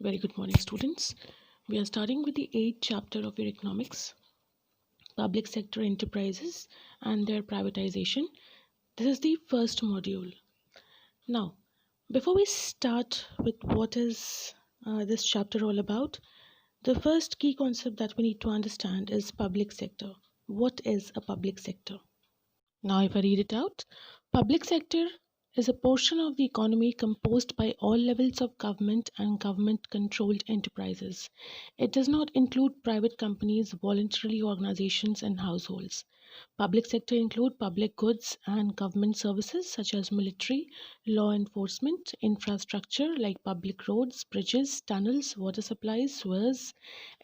Very good morning, students. We are starting with the eighth chapter of your economics, public sector enterprises and their privatization. This is the first module. Now, before we start with what is this chapter all about, the first key concept that we need to understand is public sector. What is a public sector? Now, if I read it out, public sector is a portion of the economy composed by all levels of government and government controlled enterprises. It does not include private companies, voluntary organizations, and households. Public sector include public goods and government services such as military, law enforcement, infrastructure like public roads, bridges, tunnels, water supplies, sewers,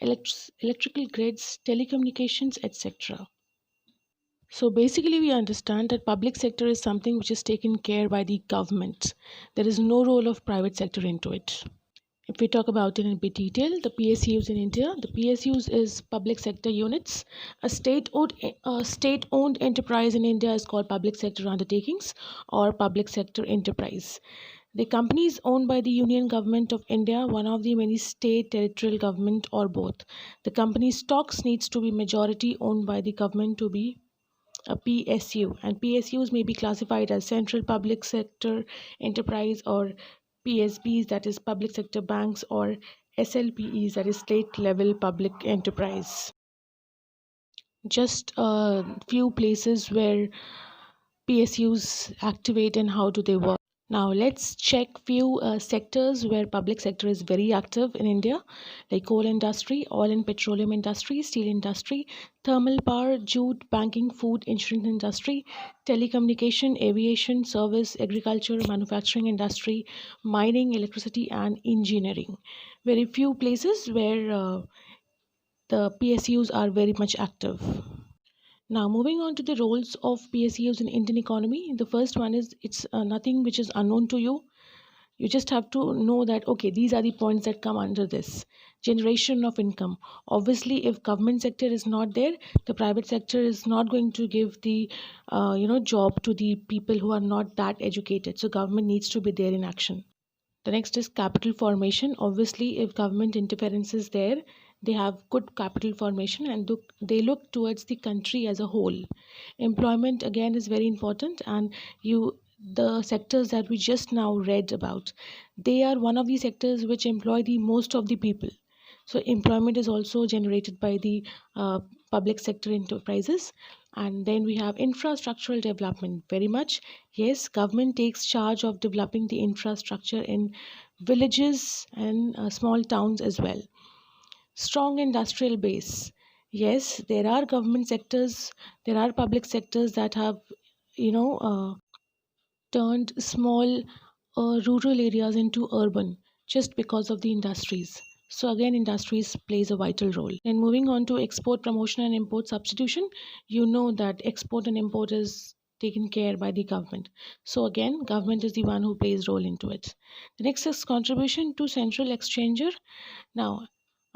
electrical grids, telecommunications, etc. So basically, we understand that public sector is something which is taken care by the government. There is no role of private sector into it. If we talk about it in a bit detail, the PSUs in India, the PSUs is public sector units. A state-owned enterprise in India is called public sector undertakings or public sector enterprise. The company is owned by the Union Government of India, one of the many state, territorial government, or both. The company's stocks needs to be majority owned by the government to be a PSU, and PSUs may be classified as central public sector enterprise or PSBs, that is public sector banks, or SLPEs, that is state level public enterprise. Just a few places where PSUs activate and how do they work. Now let's check few sectors where public sector is very active in India, like coal industry, oil and petroleum industry, steel industry, thermal power, jute, banking, food, insurance industry, telecommunication, aviation, service, agriculture, manufacturing industry, mining, electricity, and engineering. Very few places where the PSUs are very much active. Now, moving on to the roles of PSUs in Indian economy. The first one is it's nothing which is unknown to you. You just have to know that okay, these are the points that come under this generation of income. Obviously, if government sector is not there, the private sector is not going to give the job to the people who are not that educated. So government needs to be there in action. The next is capital formation. Obviously, if government interference is there, they have good capital formation and they look towards the country as a whole. Employment again is very important, and the sectors that we just now read about, they are one of the sectors which employ the most of the people. So employment is also generated by the public sector enterprises. And then we have infrastructural development. Very much, yes, government takes charge of developing the infrastructure in villages and small towns as well. Strong industrial base. Yes, there are government sectors, there are public sectors that have you know uh, turned small rural areas into urban just because of the industries. So again, industries plays a vital role. And moving on to export promotion and import substitution, you know that export and import is taken care by the government. So again, government is the one who plays role into it. The next is contribution to central exchanger. Now,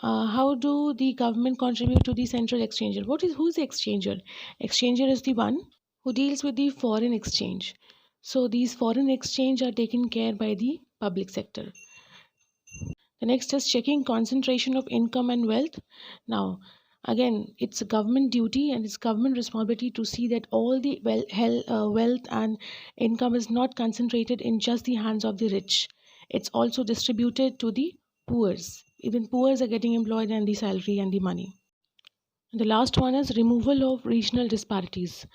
how do the government contribute to the central exchanger? Who's the exchanger? Exchanger is the one who deals with the foreign exchange. So these foreign exchange are taken care by the public sector. The next is checking concentration of income and wealth. Now, again, it's a government duty and it's government responsibility to see that all the wealth and income is not concentrated in just the hands of the rich. It's also distributed to the poors. Even poors are getting employed and the salary and the money. And the last one is removal of regional disparities.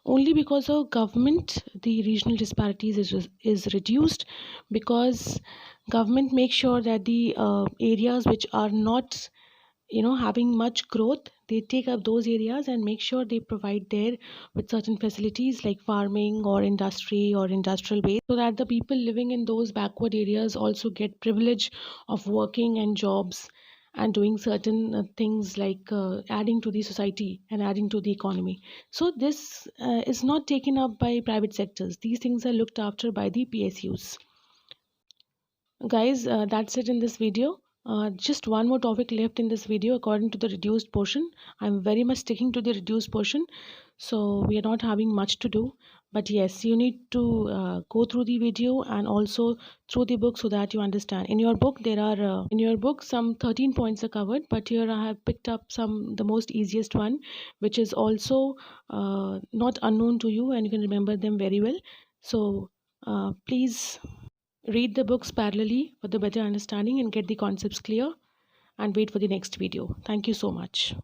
Only because of government, the regional disparities is reduced, because government makes sure that the areas which are not having much growth, they take up those areas and make sure they provide there with certain facilities like farming or industry or industrial base, so that the people living in those backward areas also get privilege of working and jobs and doing certain things like adding to the society and adding to the economy. So this is not taken up by private sectors. These things are looked after by the PSUs. Guys, that's it in this video. Just one more topic left in this video according to the reduced portion. I'm very much sticking to the reduced portion, so we are not having much to do. But yes, you need to go through the video and also through the book so that you understand. In your book there are in your book some 13 points are covered, but here I have picked up some the most easiest one, which is also not unknown to you and you can remember them very well. So please read the books parallelly for the better understanding and get the concepts clear, and wait for the next video. Thank you so much.